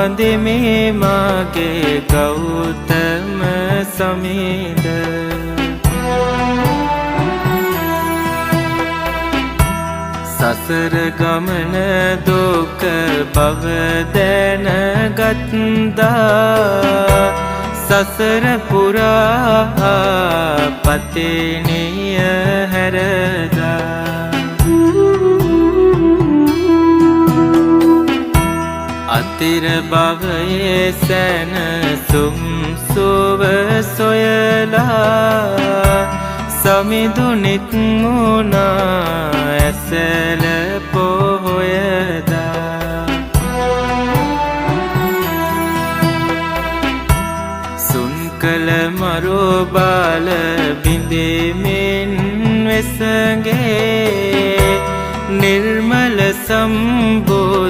වඳෙමි මාගේ ගෞතම සමිඳ සසර ගමන දුක බව දැනගත්දා සසර පුරා පතිනිය හැරදා අතිර භවයේ සැනසුම් සුව සොයලා සමිඳු නික්මුණා ඇසල පොහොයදා සුන්කල මරු බාල බිඳෙමින් වෙසගේ නිර්මල සම්බුදු